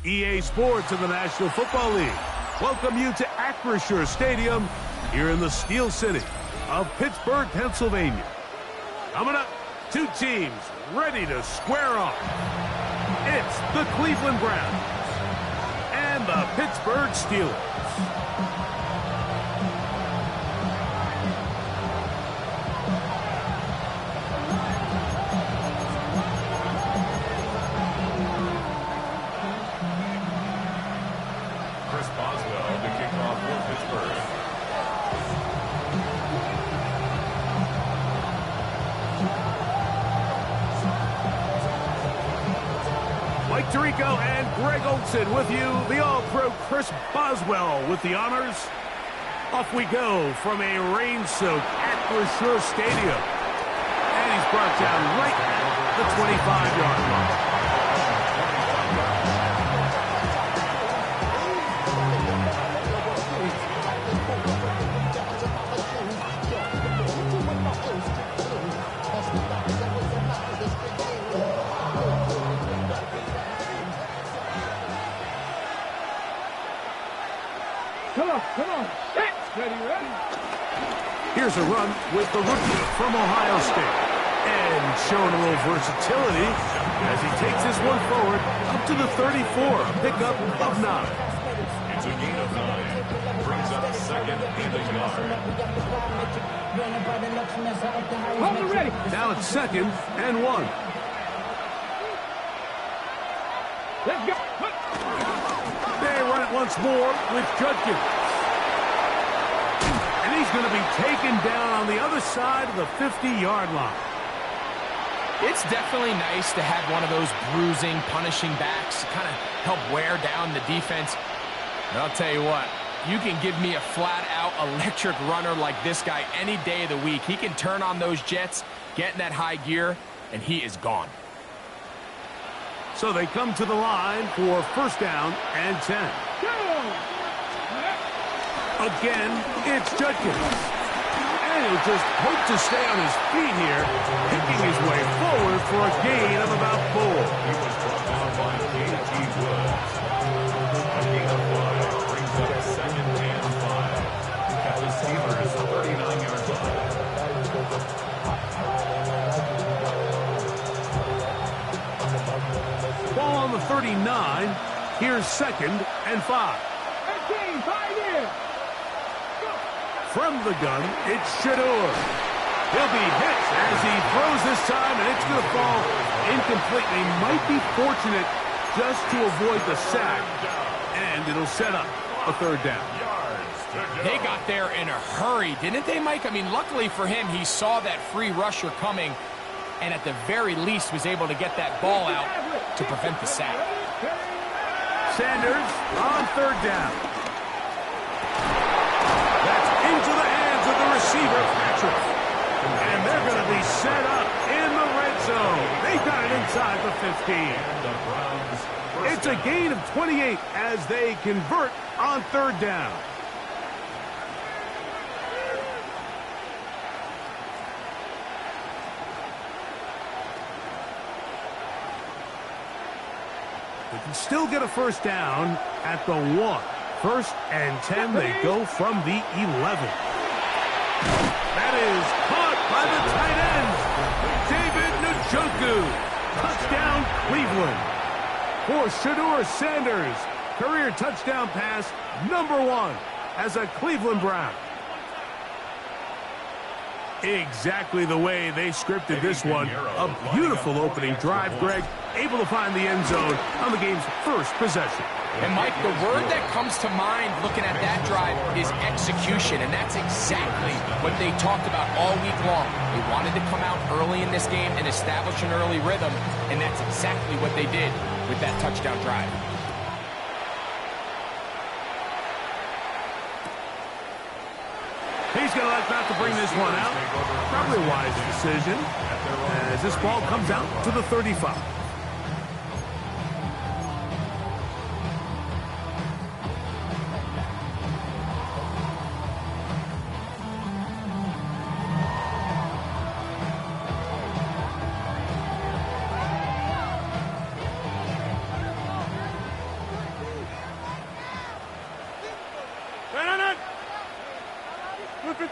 EA Sports and the National Football League welcome you to Acrisure Stadium here in the Steel City of Pittsburgh, Pennsylvania. Coming up, two teams ready to square off. It's the Cleveland Browns and the Pittsburgh Steelers. Tirico and Greg Olson with you. The All-Pro Chris Boswell with the honors. Off we go from a rain-soaked Acrisure Stadium. And he's brought down right at the 25-yard line. Come on. Ready. Here's a run with the rookie from Ohio State. And showing a little versatility as he takes this one forward up to the 34. A pickup of 9. It's a gain of 9. Brings up second and a yard. Hold ready. Now it's 2nd and 1. Let's go. They run it once more with Judkins. And he's going to be taken down on the other side of the 50-yard line. It's definitely nice to have one of those bruising, punishing backs to kind of help wear down the defense. And I'll tell you what, you can give me a flat-out electric runner like this guy any day of the week. He can turn on those jets, get in that high gear, and he is gone. So they come to the line for 1st down and 10. Again, it's Judkins. And he'll just hope to stay on his feet here, picking his way forward for a gain of about 4. He was brought down by K.G. Woods. A gain of 5 brings up second and 5. At the Steelers' 39-yard line. Ball on the 39. Here's 2nd and 5. 13, 5 here. From the gun, it's Shador. He'll be hit as he throws this time, and it's going to fall incomplete. He might be fortunate just to avoid the sack, and it'll set up a 3rd down. They got there in a hurry, didn't they, Mike? I mean, luckily for him, he saw that free rusher coming, and at the very least was able to get that ball out to prevent the sack. Sanders on 3rd down. That's into the hands of the receiver, Patrick. And they're going to be set up in the red zone. They got it inside the 15. It's a gain of 28 as they convert on 3rd down. They can still get a 1st down at the 1. 1st and 10, they go from the 11. That is caught by the tight end, David Njoku. Touchdown, Cleveland. For Shador Sanders, career touchdown pass number 1 as a Cleveland Brown. Exactly the way they scripted this one. A beautiful opening drive, Greg. Able to find the end zone on the game's 1st possession. And, Mike, the word that comes to mind looking at that drive is execution, and that's exactly what they talked about all week long. They wanted to come out early in this game and establish an early rhythm, and that's exactly what they did with that touchdown drive. He's going to elect not to bring this one out. Probably a wise decision as this ball comes out to the 35. On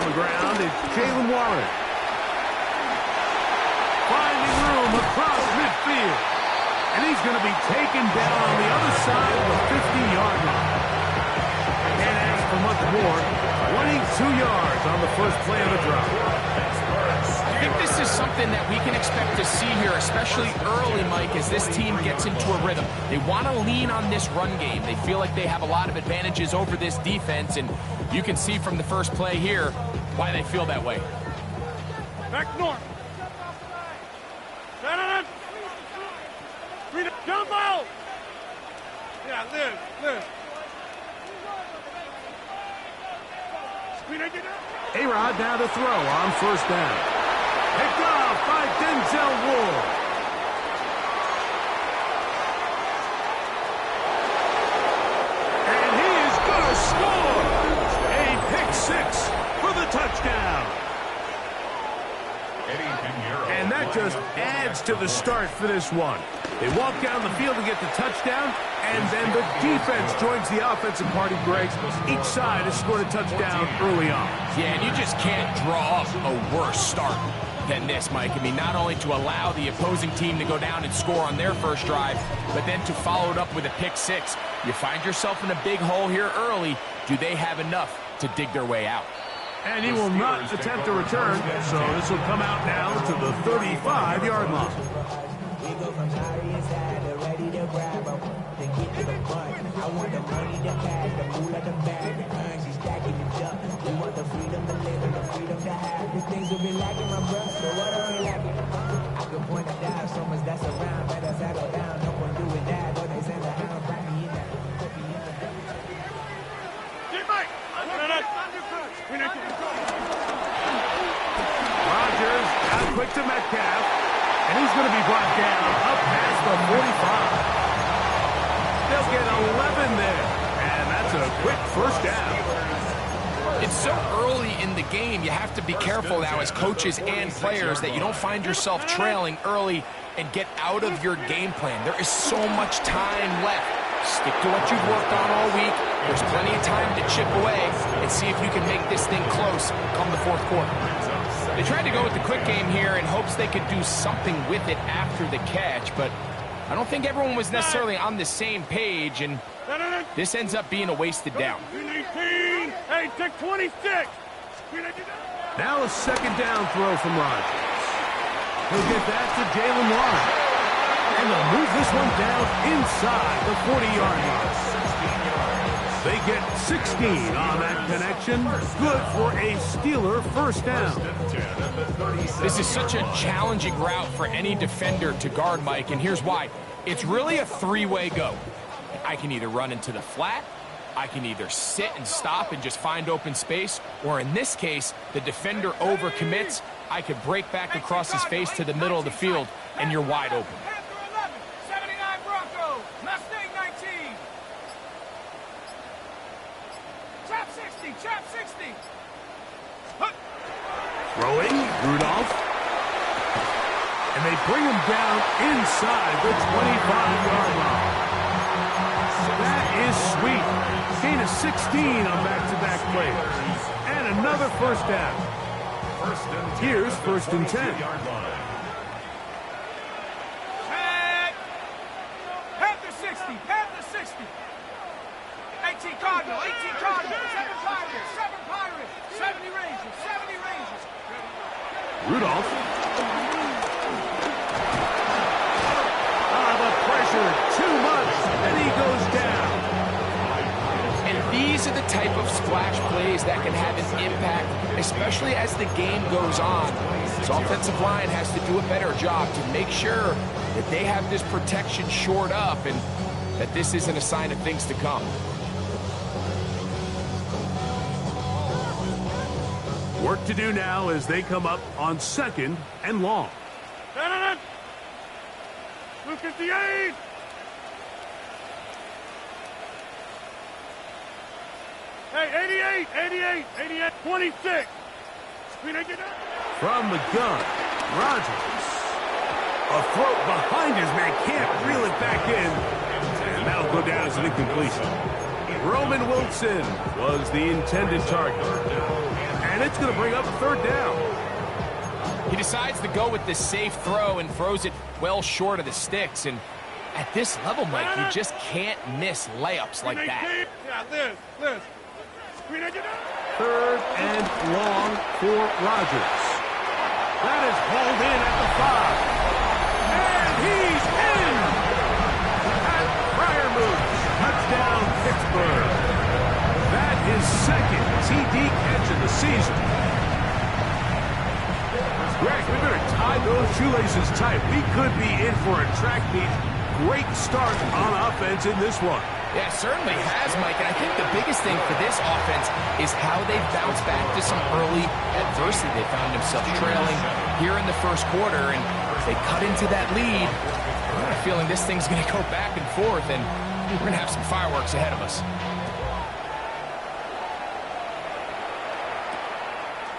the ground, it's Jalen Warren. Finding room across midfield. And he's going to be taken down on the other side of the 50-yard line. Can't ask for much more. 22 yards on the first play of the drive. I think this is something that we can expect to see here, especially early, Mike, as this team gets into a rhythm. They want to lean on this run game. They feel like they have a lot of advantages over this defense, and you can see from the first play here why they feel that way. Back north. Jump out! Yeah, live. A-Rod now to throw on first down. Picked off by Denzel Ward. And he is going to score! A pick six for the touchdown. And that just adds to the start for this one. They walk down the field to get the touchdown, and then the defense joins the offensive party, Greg. Each side has scored a touchdown early on. Yeah, and you just can't draw up a worse start than this, Mike. I mean, not only to allow the opposing team to go down and score on their first drive, but then to follow it up with a pick six. You find yourself in a big hole here early. Do they have enough to dig their way out? And he will not attempt a return, so this will come out now to the 35-yard line. We go from sorry inside to ready to grab them. To get to the fun. I want the money, the cash, the food at the bag, the currency stacking it up. We want the freedom to live and the freedom to have. These things will be lacking, my brother. So what are we lacking? I can point it down, so much that's around. Better settle down, no one doing that. Or they send a hound back me in that. Rodgers out quick to Metcalf, and he's going to be brought down up past the 45. They'll get 11 there, and that's a quick first down. It's so early in the game, you have to be careful now as coaches and players that you don't find yourself trailing early and get out of your game plan. There is so much time left. Stick to what you've worked on all week. There's plenty of time to chip away and see if you can make this thing close come the fourth quarter. They tried to go with the quick game here in hopes they could do something with it after the catch, but I don't think everyone was necessarily on the same page, and this ends up being a wasted down. Hey, take 26. Now a second down throw from Rodgers. He'll get that to Jalen Warren. And they'll move this one down inside the 40-yard line. They get 16 on that connection. Good for a Steeler first down. This is such a challenging route for any defender to guard, Mike, and here's why. It's really a three-way go. I can either run into the flat, I can either sit and stop and just find open space, or in this case, the defender overcommits. I could break back across his face to the middle of the field, and you're wide open. Trap 60. Throwing, Rudolph. And they bring him down inside the 25-yard line. That is sweet. Gain of 16 on back-to-back plays. And another first down. Here's first and 10. Panther 60. Panther 60. 18 Cardinal. 18 Cardinal. 7 Pirates. 7 Pirates. 70 Rangers. 70 Rangers. Rudolph. The pressure, too much, and he goes down. And these are the type of splash plays that can have an impact, especially as the game goes on. This offensive line has to do a better job to make sure that they have this protection shored up and that this isn't a sign of things to come. Work to do now as they come up on second and long. 58. Hey, 88, 26. From the gun, Rodgers. A throw behind his man, can't reel it back in. And that'll go down as an incompletion. Roman Wilson was the intended target. And it's going to bring up third down. He decides to go with this safe throw and throws it well short of the sticks. And at this level, Mike, you just can't miss layups like that. Yeah, Liz. Third and long for Rodgers. That is hauled in at the 5. And he's in! Pat Fryermuth, touchdown Pittsburgh. That is second TD catch of the season. Greg, we better tie those shoelaces tight. We could be in for a track meet. Great start on offense in this one. Yeah, it certainly has, Mike, and I think the biggest thing for this offense is how they've bounced back to some early adversity. They found themselves trailing here in the first quarter, and they cut into that lead. I have a feeling this thing's going to go back and forth, and we're going to have some fireworks ahead of us.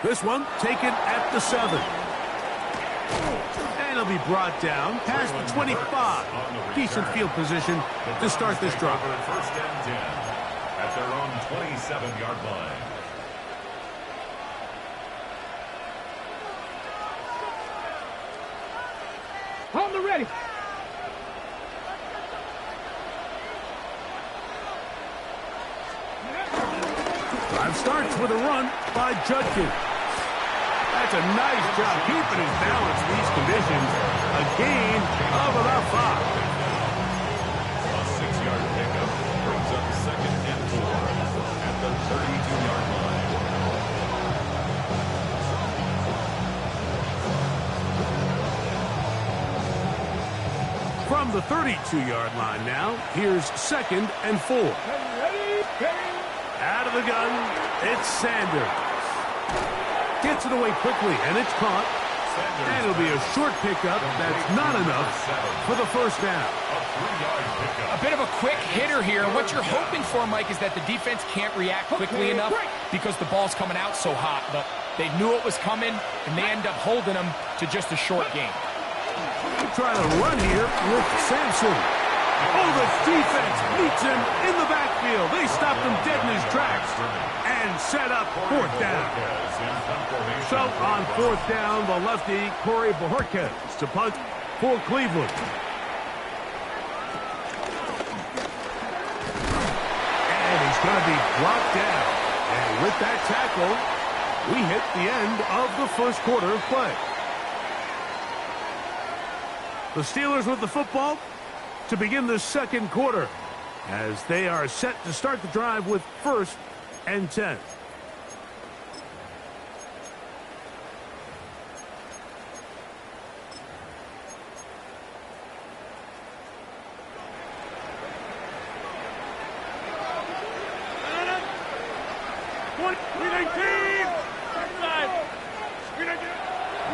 This one taken at the 7. And it'll be brought down past the 25. Decent field position to start this drive. First and 10 at their own 27-yard line. Hold the ready. Drive starts with a run by Judkins. That's a nice job keeping his balance in these conditions. A gain of about 5. A 6-yard pickup brings up second and 4 at the 32-yard line. From the 32-yard line now, here's second and 4. Out of the gun, it's Sanders. Gets it away quickly, and it's caught. And it'll be a short pickup. That's not enough for the first down. A bit of a quick hitter here. What you're hoping for, Mike, is that the defense can't react quickly enough because the ball's coming out so hot. But they knew it was coming, and they end up holding them to just a short game. Trying to run here with Sampson. Oh, the defense meets him in the backfield. They stopped him dead in his tracks and set up fourth down. So on fourth down, the lefty, Corey Bojorquez, to punt for Cleveland. And he's going to be brought down. And with that tackle, we hit the end of the first quarter of play. The Steelers with the football to begin the second quarter as they are set to start the drive with first and 10.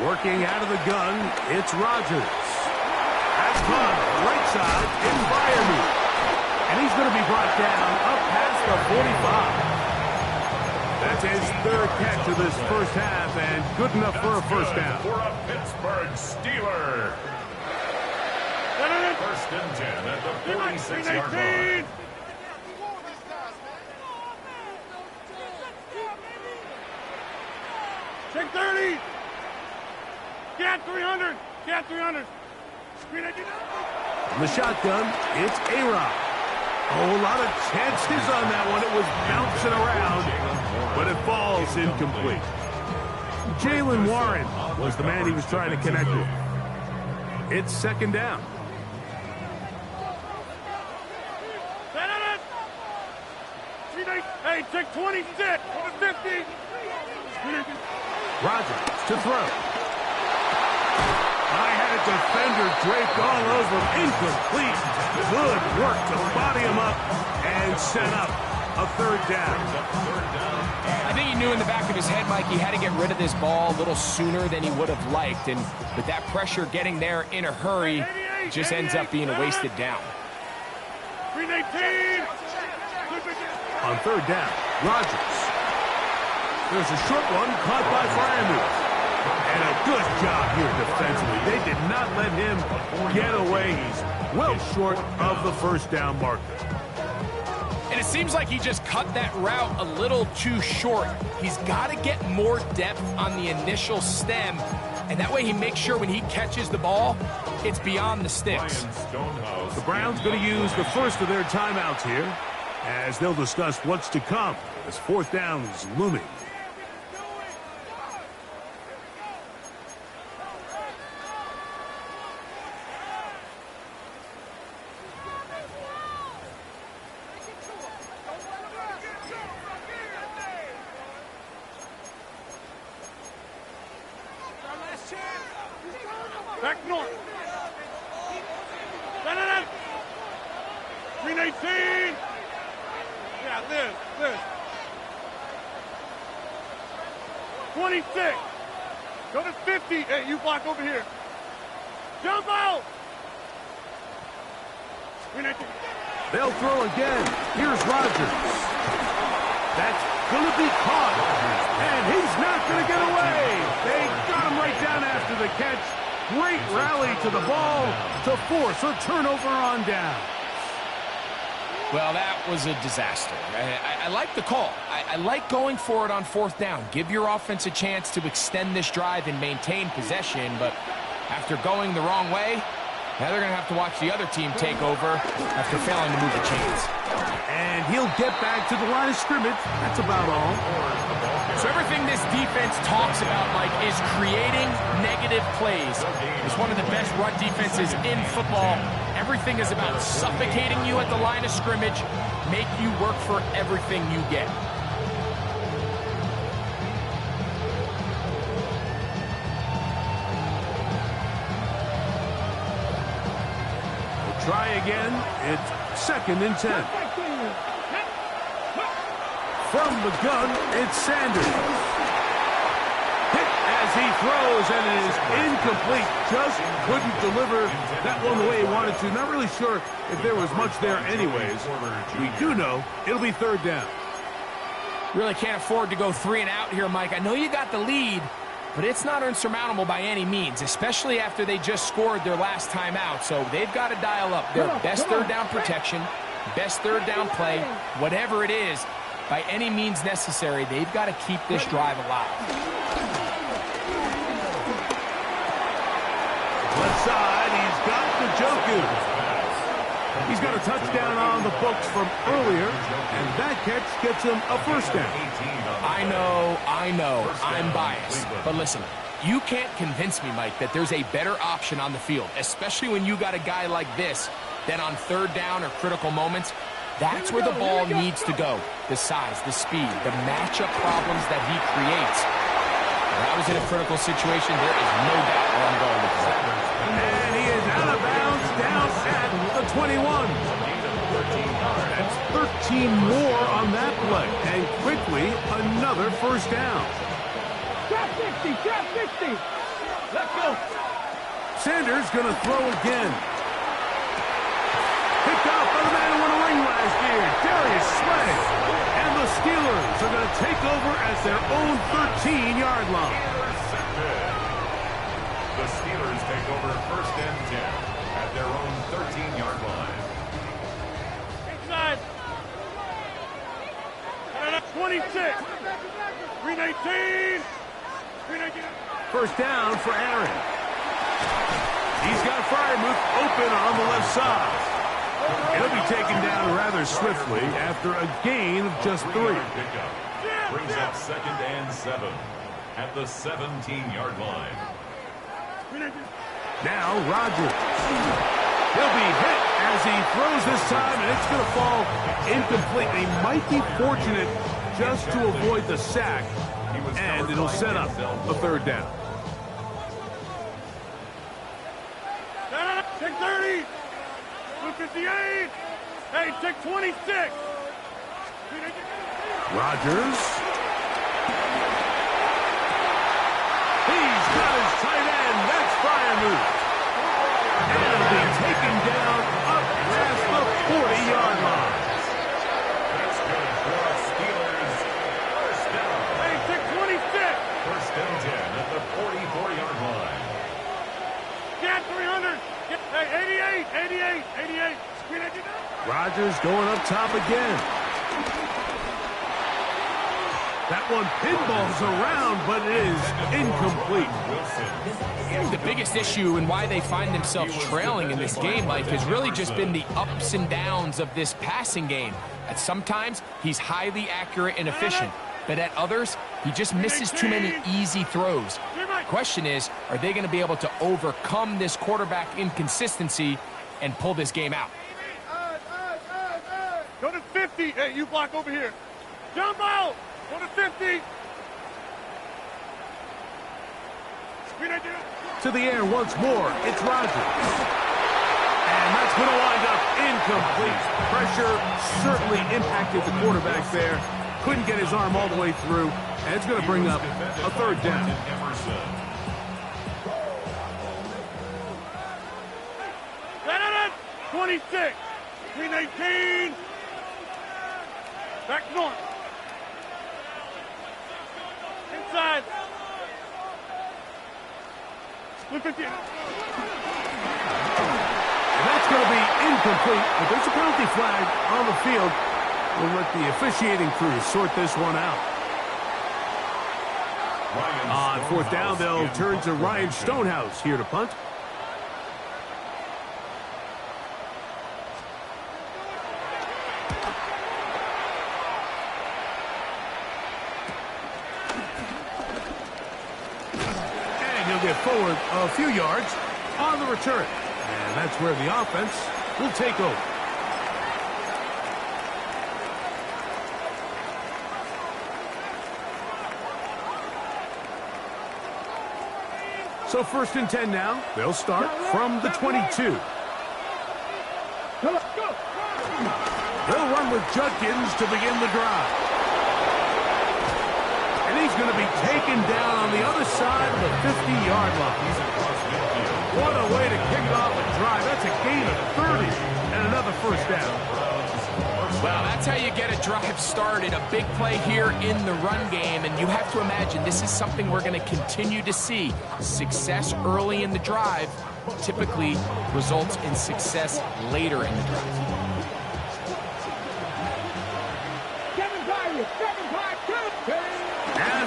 Working out of the gun, it's Rodgers. That's caught right side in Fryermuth. And he's going to be brought down up past the 45. That's his third catch of this first half, and good enough for a first down. For a Pittsburgh Steeler. First and 10 at the 46-yard line. Check 30. Get 300. Get 300. In the shotgun, it's A-Rod. Oh, a lot of chances on that one. It was bouncing around, but it falls incomplete. Jalen Warren was the man he was trying to connect with. It's second down. Hey, check 26. 50. Rodgers to throw. I had a defender draped all over him. Incomplete. Good work to body him up and set up a third down. I think he knew in the back of his head, Mike, he had to get rid of this ball a little sooner than he would have liked. And with that pressure getting there in a hurry, it just ends up being a wasted down. 319. On third down, Rodgers. There's a short one caught by Fryermuth. And a good job here defensively. They did not let him get away. He's well short of the first down marker. And it seems like he just cut that route a little too short. He's got to get more depth on the initial stem, and that way he makes sure when he catches the ball, it's beyond the sticks. The Browns going to use the first of their timeouts here as they'll discuss what's to come as fourth down is looming. Back north. 319. Yeah, this. 26. Go to 50. Hey, you block over here. Jump out. 319. They'll throw again. Here's Rodgers. That's going to be caught. And he's not going to get away. They got him right down after the catch. Great rally to the ball to force a turnover on down. Well, that was a disaster. I like the call. I like going for it on fourth down. Give your offense a chance to extend this drive and maintain possession, but after going the wrong way, now they're going to have to watch the other team take over after failing to move the chains. And he'll get back to the line of scrimmage. That's about all. So everything this defense talks about, Mike, is creating negative plays. It's one of the best run defenses in football. Everything is about suffocating you at the line of scrimmage, make you work for everything you get. We'll try again. It's 2nd and 10. From the gun, it's Sanders. Hit as he throws, and it is incomplete. Just couldn't deliver that one the way he wanted to. Not really sure if there was much there anyways. We do know it'll be 3rd down. Really can't afford to go 3 and out here, Mike. I know you got the lead, but it's not insurmountable by any means, especially after they just scored their last time out. So they've got to dial up their best 3rd down protection, best 3rd down play, whatever it is. By any means necessary, they've got to keep this drive alive. Left side, he's got Njoku. He's got a touchdown on the books from earlier, and that catch gets him a 1st down. I know, I'm biased. But listen, you can't convince me, Mike, that there's a better option on the field, especially when you got a guy like this, that on 3rd down or critical moments, that's where the ball needs to go. The size, the speed, the matchup problems that he creates. If I was in a critical situation, there is no doubt where I'm going with that. And he is out of bounds down at the 21. That's 13 more on that play. And quickly, another 1st down. Trap 60. Let's go. Sanders going to throw again. Picked up by the man who won a ring last year, Darius Slay. And the Steelers are going to take over at their own 13-yard line. The Steelers take over 1st and 10 at their own 13-yard line. Inside. 26. 319. 319. 1st down for Aaron. He's got Freiermuth open on the left side. He'll be taken down rather swiftly after a gain of just 3. Brings up 2nd and 7 at the 17-yard line. Now Rodgers. He'll be hit as he throws this time, and it's going to fall incomplete. He might be fortunate just to avoid the sack, and it'll set up a 3rd down. Take 30. 258. Hey, take 26. Rodgers. He's got his tight end. That's Freiermuth. And it'll be taken down up past the 40-yard line. That's good for the Steelers. 1st down. Hey, take 26. 1st and 10 at the 44-yard line. Get 300. Hey, 88. Rodgers going up top again. That one pinballs around, but it is incomplete. I think the biggest issue and why they find themselves trailing in this game, Mike, has really just been the ups and downs of this passing game. At sometimes, he's highly accurate and efficient, but at others, he just misses too many easy throws. Question is, are they going to be able to overcome this quarterback inconsistency and pull this game out? Go to 50. Hey, you block over here. Jump out. Go to 50. To the air once more. It's Rodgers. And that's going to wind up incomplete. Pressure certainly impacted the quarterback there. Couldn't get his arm all the way through. And it's going to bring up a third down. 26. 319. Back north. Inside. Split 50. And that's going to be incomplete, but there's a penalty flag on the field. We'll let the officiating crew sort this one out. On fourth down, they'll turn to Ryan Stonehouse here to punt. Get forward a few yards on the return. And that's where the offense will take over. So 1st and 10 now. They'll start from the 22. They'll run with Judkins to begin the drive. And he's going to be taken down on the other side of the 50-yard line. What a way to kick off a drive. That's a gain of 30 and another first down. Well, that's how you get a drive started. A big play here in the run game. And you have to imagine this is something we're going to continue to see. Success early in the drive typically results in success later in the drive.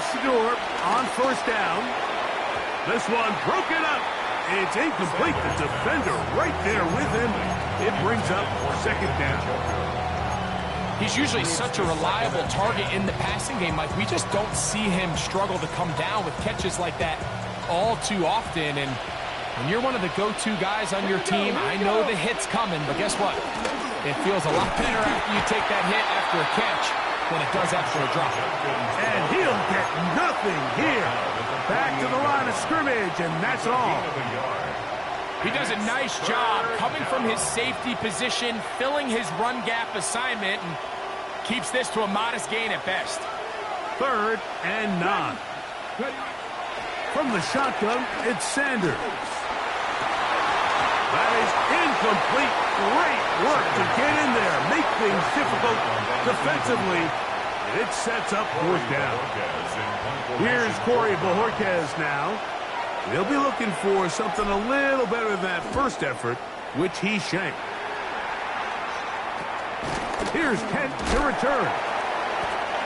Shador on first down. This one broken up. It's incomplete. The defender right there with him. It brings up 2nd down. He's usually such a reliable target in the passing game, Mike. We just don't see him struggle to come down with catches like that all too often. And when you're one of the go-to guys on your team, I know the hit's coming, but guess what? It feels a lot better after you take that hit after a catch than it does after a drop. And he'll get nothing here. Back to the line of scrimmage, and that's all. He does a nice job coming from his safety position, filling his run gap assignment, and keeps this to a modest gain at best. 3rd and 9. From the shotgun, it's Sanders. That is incomplete. Great work to get in there, make things difficult defensively, and it sets up 4th down. Here's Corey Bojorquez now. They'll be looking for something a little better than that first effort, which he shanked. Here's Kent to return.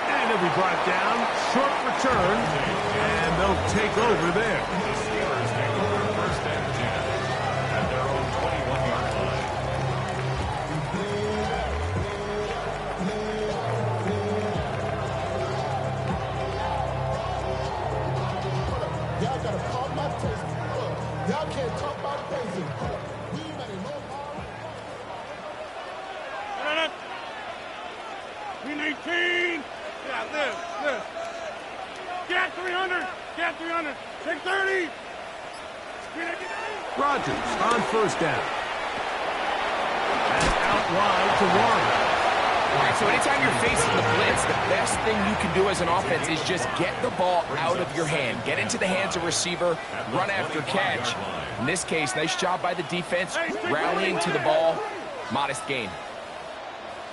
And he'll be brought down, short return, and they'll take over there. Y'all can't talk about basic. We made no 319. Yeah, live. Get 300. Get 300. Take 30. Rodgers on first down. And out wide to Warren. All right, so anytime you're facing the blitz, the best thing you can do as an offense is just get the ball out of your hand. Get into the hands of receiver, run after catch. In this case, nice job by the defense, rallying to the ball. Modest gain.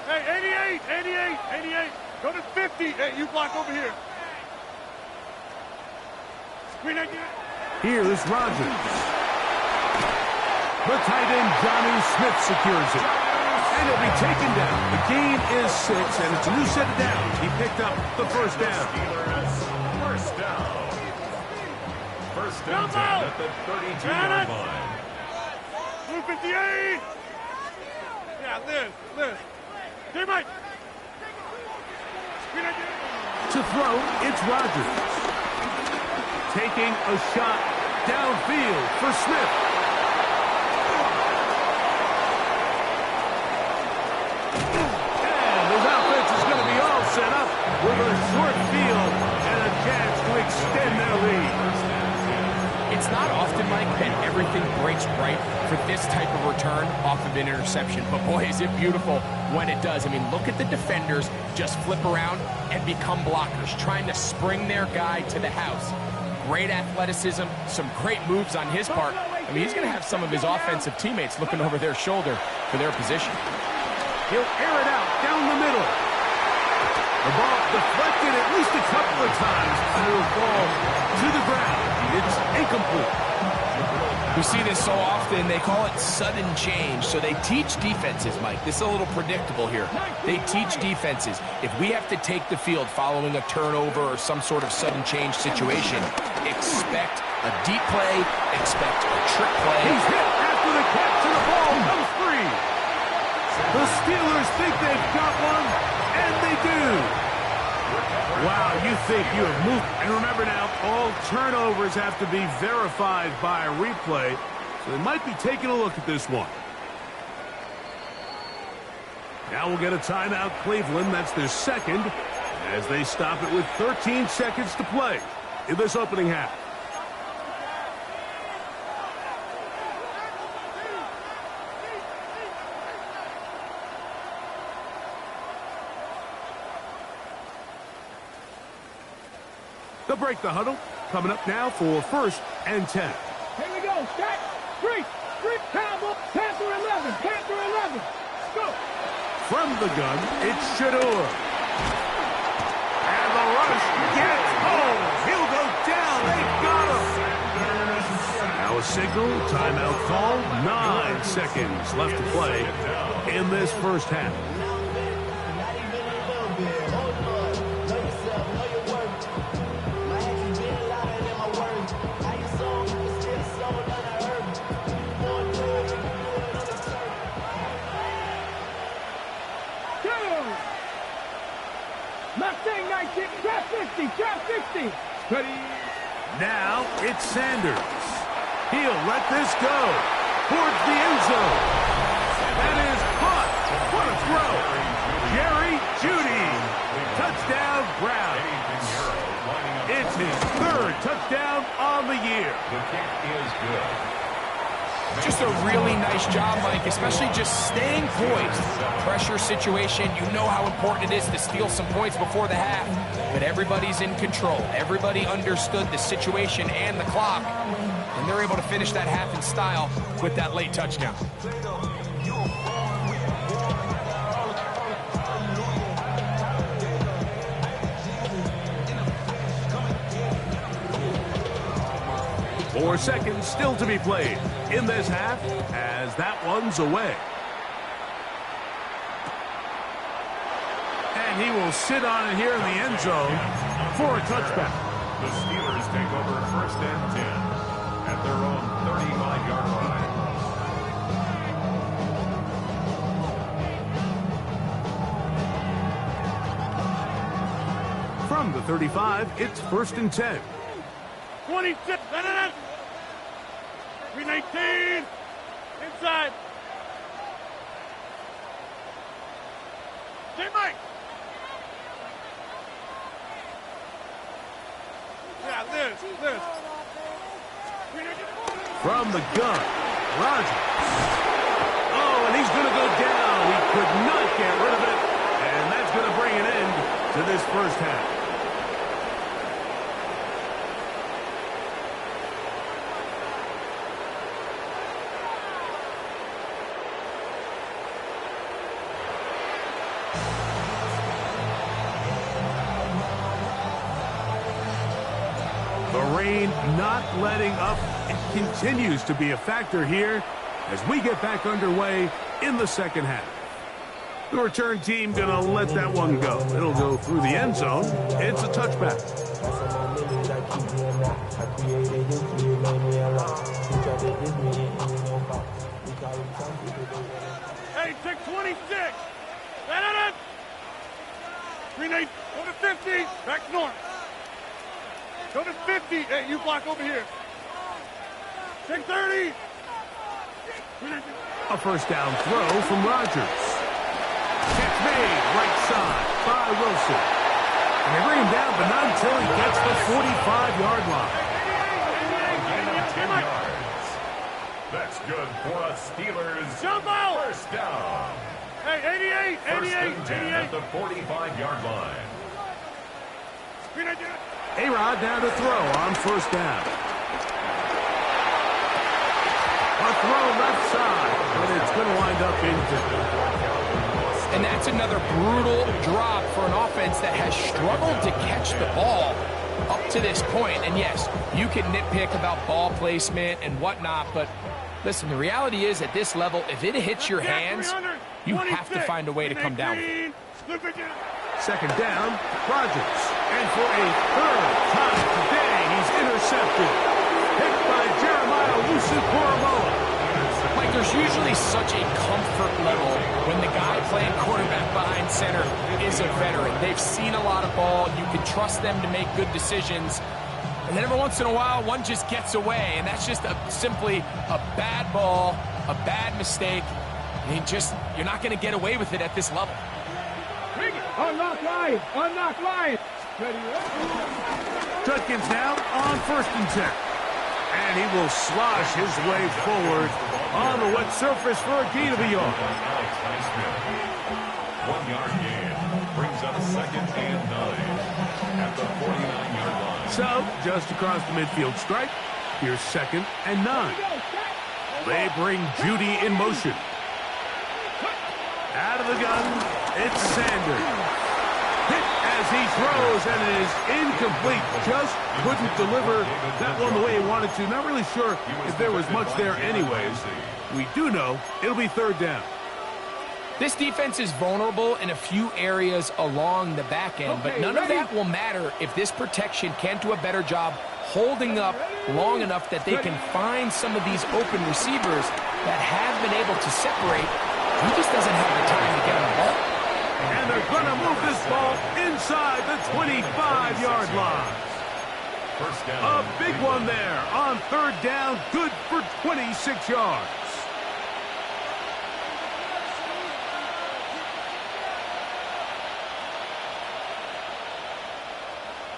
Hey, 88. Go to 50. Hey, you block over here. Here's Rodgers. The tight end, Johnny Smith, secures it. And he'll be taken down. The gain is 6, and it's a new set of downs. He picked up the first down. Steelers, first down. First and 10 at the 32-yard line. 258. Yeah, Liz. Teammate. To throw, it's Rodgers. Taking a shot downfield for Smith. And his offense is going to be all set up with a short field and a chance to extend their lead. It's not often, Mike, that everything breaks right for this type of return off of an interception. But, boy, is it beautiful when it does. I mean, look at the defenders just flip around and become blockers, trying to spring their guy to the house. Great athleticism, some great moves on his part. I mean, he's going to have some of his offensive teammates looking over their shoulder for their position. He'll air it out down the middle. The ball deflected at least a couple of times, and it'll fall to the ground. It's incomplete. We see this so often, they call it sudden change. So they teach defenses, Mike. This is a little predictable here. They teach defenses. If we have to take the field following a turnover or some sort of sudden change situation, expect a deep play, expect a trick play. He's hit after the catch, and the ball comes free. The Steelers think they've got one, and they do. Wow, you think you have moved. And remember now, all turnovers have to be verified by a replay, so they might be taking a look at this one. Now we'll get a timeout, Cleveland. That's their second, as they stop it with 13 seconds to play in this opening half. They'll break the huddle. Coming up now for first and 10. Here we go. Stack. Three. Cowboy. Panther 11. Panther 11. Go. From the gun, it's Shador. And the rush gets home. He'll go down. They got him. Now a signal. Timeout call. 9 seconds left to play in this first half. Trap 50. Ready. Now it's Sanders. He'll let this go towards the end zone. That is caught. What a throw. Jerry Jeudy. Touchdown, Browns. It's his third touchdown on the year. The kick is good. Just a really nice job, Mike, especially just staying poised. Pressure situation, you know how important it is to steal some points before the half. But everybody's in control. Everybody understood the situation and the clock. And they're able to finish that half in style with that late touchdown. Four seconds still to be played in this half as that one's away. And he will sit on it here in the end zone for a touchback. The Steelers take over first and 10 at their own 35-yard line. From the 35, it's first and 10. 26. 319. Inside. J. Mike. Yeah, Liz. From the gun, Rodgers. Oh, and he's going to go down. He could not get rid of it. And that's going to bring an end to this first half. Not letting up. It continues to be a factor here as we get back underway in the second half. The return team gonna let that one go. It'll go through the end zone. It's a touchback. Hey, 626. Green 8, go to 50. Back north. Go to 50. Hey, you block over here. 630. A first down throw from Rodgers. Catch made, right side by Wilson. And they bring him down, but not until he gets the 45-yard line. Gain of 10 yards. That's good for a Steelers Jump out. first down. Hey, 88, First 88, and 10 at the 45-yard line. A-Rod now to throw on first down. A throw left side, but it's going to wind up incomplete. And that's another brutal drop for an offense that has struggled to catch the ball up to this point. And yes, you can nitpick about ball placement and whatnot, but listen, the reality is at this level, if it hits your hands, you have to find a way to come down with it. Second down, Rodgers. And for a third time today, he's intercepted. Picked by Jeremiah Wusu-Koromoa. Like, there's usually such a comfort level when the guy playing quarterback behind center is a veteran. They've seen a lot of ball. You can trust them to make good decisions. And then every once in a while, one just gets away, and that's just simply a bad ball, a bad mistake. You're not going to get away with it at this level. Unlock line. Unlock line. Judkins now on first and 10. And he will slosh his way forward on the wet surface for a gain of a yard. 1 yard gain brings up second and 9 at the 49-yard line. So, just across the midfield stripe, here's second and 9. They bring Judy in motion. Out of the gun, it's Sanders. Hit as he throws, and it is incomplete. Just couldn't deliver that one the way he wanted to. Not really sure if there was much there anyways. We do know it'll be third down. This defense is vulnerable in a few areas along the back end, but none of that will matter if this protection can't do a better job holding up long enough that they can find some of these open receivers that have been able to separate. He just doesn't have the time to get on the ball. And they're going to move this ball inside the 25-yard line. First down. A big one there on third down, good for 26 yards.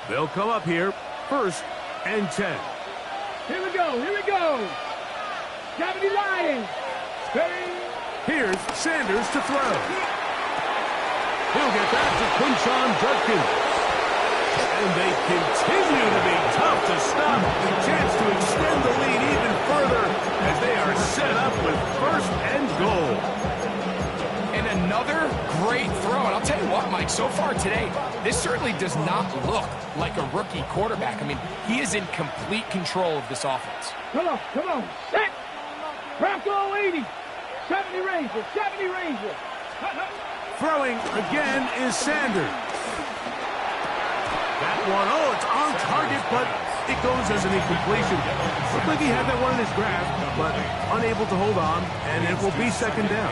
They'll come up here, first and 10. Here we go. Here we go. Gravity Lions. Here's Sanders to throw. He'll get that to Quinshon Judkins. And they continue to be tough to stop. A chance to extend the lead even further as they are set up with first and goal. And another great throw. And I'll tell you what, Mike, so far today, this certainly does not look like a rookie quarterback. I mean, he is in complete control of this offense. Come on. Set. Bronco 80. 70 Ranger. 70 Ranger. Throwing again is Sanders. That one, it's on target, but it goes as an incompletion. Looked like he had that one in his grasp, but unable to hold on, and it will be second down.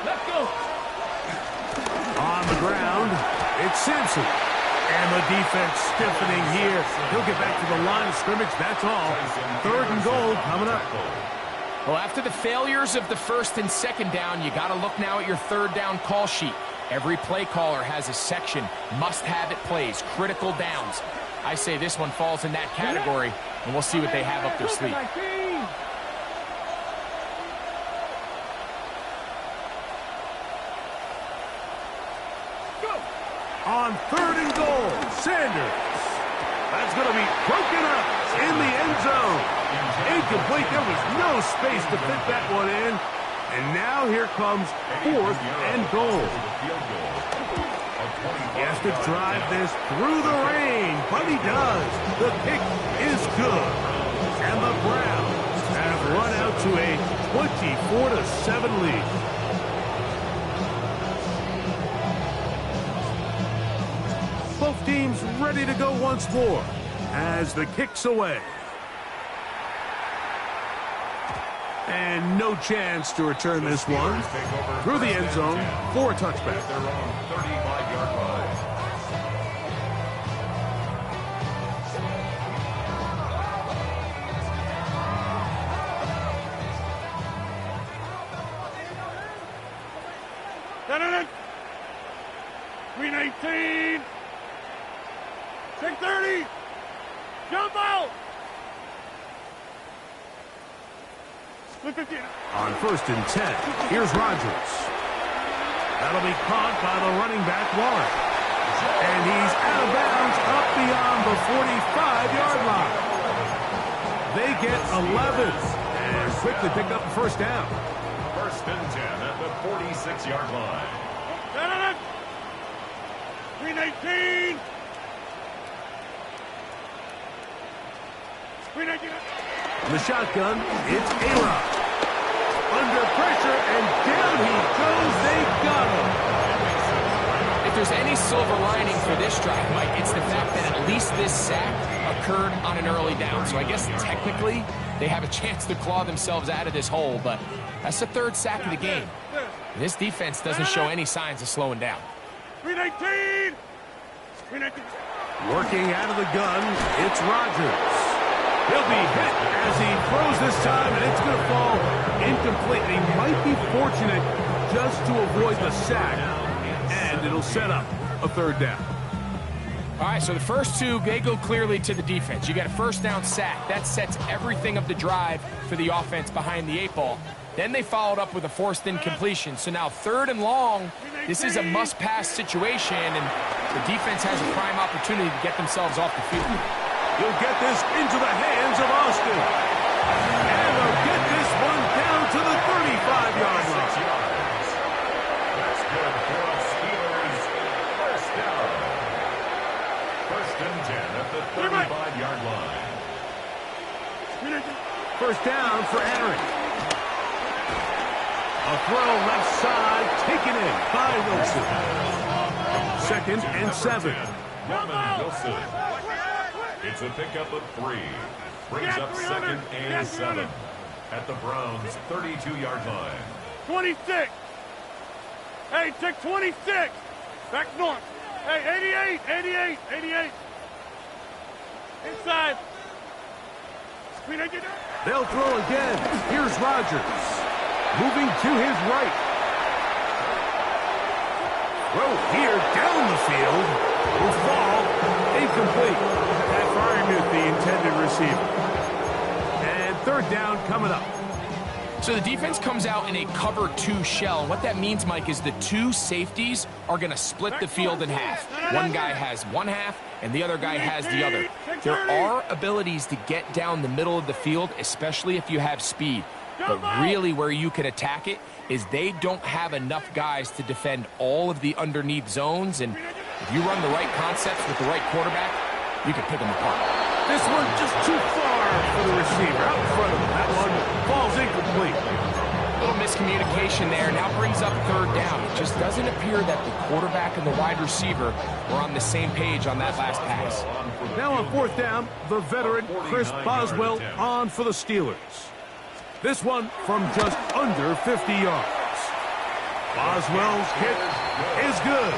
Let's go. On the ground, it's Simpson. And the defense stiffening here. He'll get back to the line of scrimmage, that's all. Third and goal coming up. Well, after the failures of the first and second down, you got to look now at your third down call sheet. Every play caller has a section, must-have-it plays, critical downs. I say this one falls in that category, and we'll see what they have up their sleeve. On third and goal, Sanders. That's going to be broken up in the end zone. Incomplete. There was no space to fit that one in. And now here comes fourth and goal. He has to drive this through the rain, but he does. The kick is good. And the Browns have run out to a 24-7 lead. Both teams ready to go once more as the kick's away. And no chance to return this one through the end zone for a touchback. Their own 35-yard line. Green 18. 630. Jump out. On 1st and 10, here's Rodgers. That'll be caught by the running back, Warren. And he's out of bounds up beyond the 45-yard line. They get 11 and quickly pick up the first down. 1st and 10 at the 46-yard line. Green 18. Green 18. In the shotgun, it's A-Rod. Under pressure, and down he goes. They got him. If there's any silver lining for this drive, Mike, it's the fact that at least this sack occurred on an early down. So I guess technically they have a chance to claw themselves out of this hole, but that's the 3rd sack of the game. This defense doesn't show any signs of slowing down. Green 18. Green 18. Working out of the gun, it's Rodgers. He'll be hit as he throws this time, and it's going to fall incomplete. He might be fortunate just to avoid the sack, and it'll set up a 3rd down. All right, so the first two, they go clearly to the defense. You got a 1st down sack. That sets everything of the drive for the offense behind the 8 ball. Then they followed up with a forced incompletion. So now 3rd and long, this is a must-pass situation, and the defense has a prime opportunity to get themselves off the field. You'll get this into the hands of Austin. And they'll get this one down to the 35-yard line. That's good for the Steelers. 1st down. 1st and 10 at the 35-yard line. 1st down for Aaron. A throw left side, taken in by Wilson. 2nd and 7. Roman Wilson. It's a pickup of 3. Brings up 2nd and 7 at the Browns' 32-yard line. 26. Hey, check 26. Back north. Hey, 88. Inside. They'll throw again. Here's Rodgers. Moving to his right. Throw here down the field. Will fall. Incomplete. That far with the intended receiver. And 3rd down coming up. So the defense comes out in a cover 2 shell. And what that means, Mike, is the 2 safeties are going to split the field in half. One guy has one half, and the other guy has the other. There are abilities to get down the middle of the field, especially if you have speed. But really where you can attack it is they don't have enough guys to defend all of the underneath zones. And if you run the right concepts with the right quarterback, you can pick them apart. This one just too far for the receiver. Out in front of him. That one falls incomplete. A little miscommunication there. Now brings up 3rd down. It just doesn't appear that the quarterback and the wide receiver were on the same page on that last pass. Now on 4th down, the veteran Chris Boswell on for the Steelers. This one from just under 50 yards. Boswell's hit is good.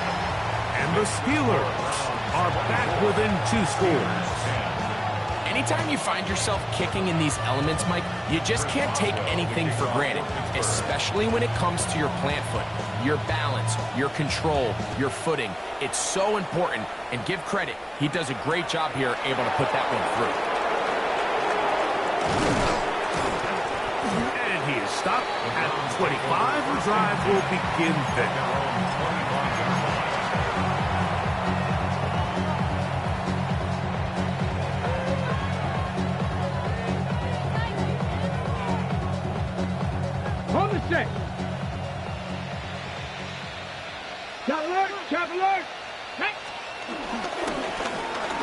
And the Steelers are back within 2 scores. Anytime you find yourself kicking in these elements, Mike, you just can't take anything for granted, especially when it comes to your plant foot, your balance, your control, your footing. It's so important, and give credit. He does a great job here, able to put that one through. And he is stopped at 25. The drive will begin then.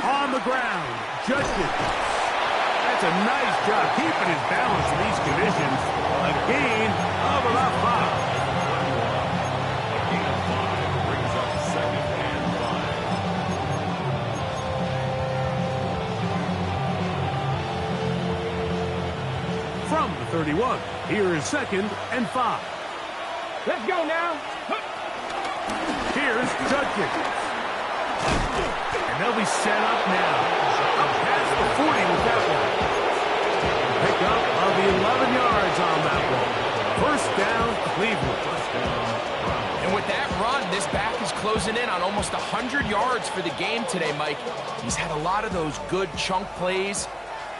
On the ground, Judkins. That's a nice job keeping his balance in these conditions. A gain of about 5. A gain of 5 brings up 2nd and 5. From the 31, here is 2nd and 5. Let's go now. Here's Judkins. And they'll be set up now. Up past the 40 with that one. Pick up of 11 yards on that one. First down, Cleveland. And with that run, this back is closing in on almost 100 yards for the game today, Mike. He's had a lot of those good chunk plays.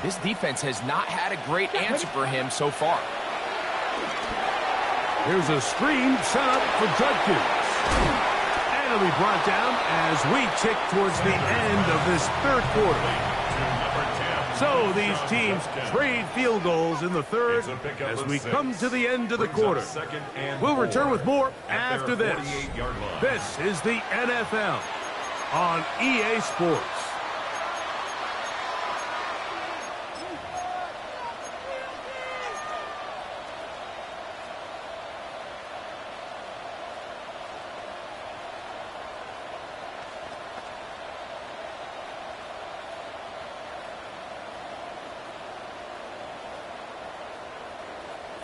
This defense has not had a great answer for him so far. Here's a screen set up for Judkins. And it'll be brought down as we tick towards the end of this 3rd quarter. So these teams trade field goals in the 3rd as we come to the end of the quarter. We'll return with more after this. This is the NFL on EA Sports.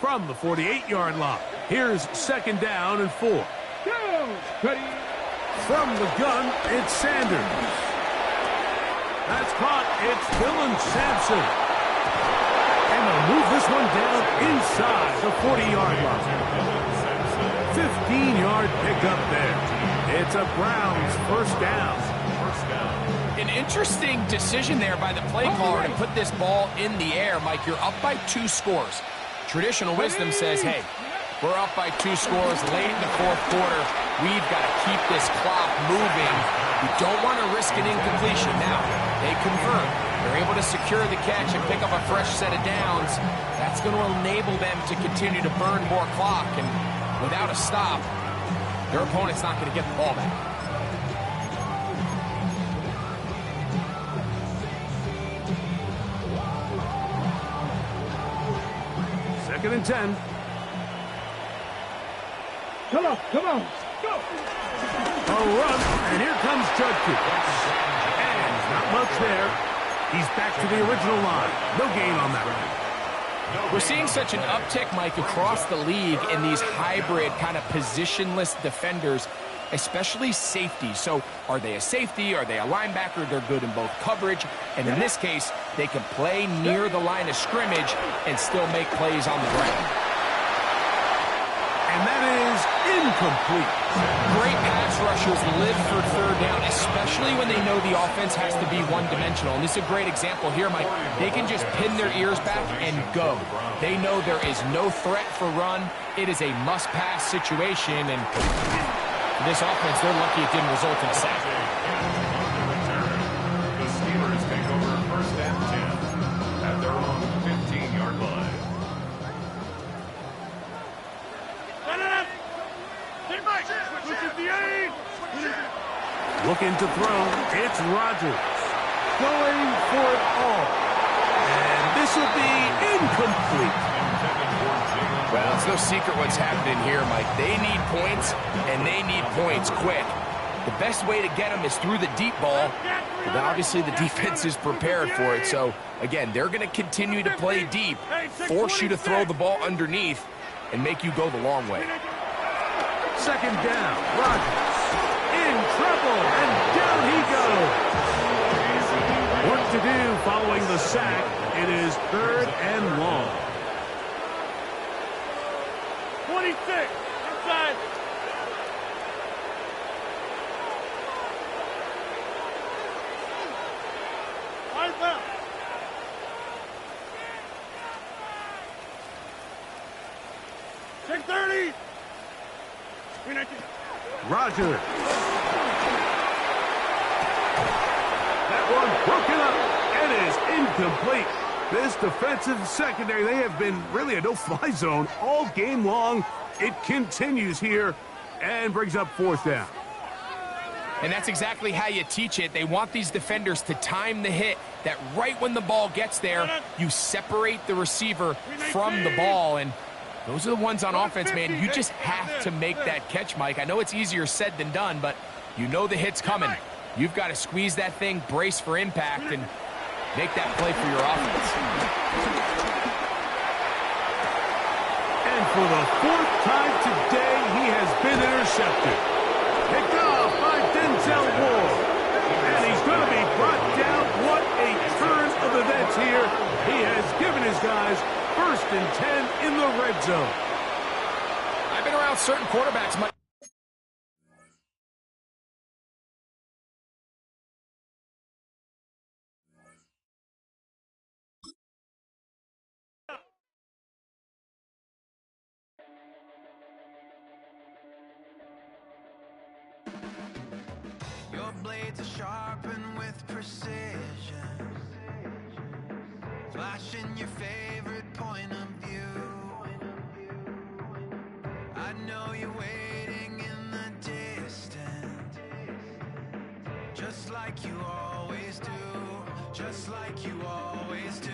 From the 48-yard line, here's 2nd down and 4. From the gun, it's Sanders. That's caught. It's Dylan Sampson. And they'll move this one down inside the 40-yard line. 15-yard pickup there. It's a Browns first down. An interesting decision there by the play caller to put this ball in the air. Mike, you're up by 2 scores. Traditional wisdom says, hey, we're up by 2 scores late in the 4th quarter. We've got to keep this clock moving. We don't want to risk an incompletion. Now, they convert. They're able to secure the catch and pick up a fresh set of downs. That's going to enable them to continue to burn more clock. And without a stop, their opponent's not going to get the ball back. Second and 10. Come on, go. A run, and here comes Judkins. And not much there. He's back to the original line. No gain on that one. We're seeing such an uptick, Mike, across the league in these hybrid kind of positionless defenders, especially safety. So are they a safety? Are they a linebacker? They're good in both coverage. And in this case, they can play near the line of scrimmage and still make plays on the ground. And that is incomplete. Great pass rushers live for 3rd down, especially when they know the offense has to be one-dimensional. And this is a great example here, Mike. They can just pin their ears back and go. They know there is no threat for run. It is a must-pass situation, and this offense, they're lucky it didn't result in a sack. The Steelers take over 1st and 10 at their own 15-yard line. Looking to throw, it's Rodgers. Going for it all. And this will be incomplete. Well, it's no secret what's happening here, Mike. They need points, and they need points quick. The best way to get them is through the deep ball, but obviously the defense is prepared for it. So, again, they're going to continue to play deep, force you to throw the ball underneath, and make you go the long way. 2nd down, Rodgers in trouble, and down he goes. Work to do following the sack. It is 3rd and long. 26, inside. Line up. .630. Rodgers. That one broken up and is incomplete. This defensive secondary, they have been really a no-fly zone all game long. It continues here and brings up 4th down. And that's exactly how you teach it. They want these defenders to time the hit, that right when the ball gets there, you separate the receiver from the ball. And those are the ones on offense, man. You just have to make that catch, Mike. I know it's easier said than done, but you know the hit's coming. You've got to squeeze that thing, brace for impact, and make that play for your offense. And for the 4th time today, he has been intercepted. Picked off by Denzel Ward. And he's going to be brought down. What a turn of events here. He has given his guys 1st and 10 in the red zone. I've been around certain quarterbacks, Mike. Your blades are sharpened with precision, flashing your favorite point of view. I know you're waiting in the distance, just like you always do, just like you always do.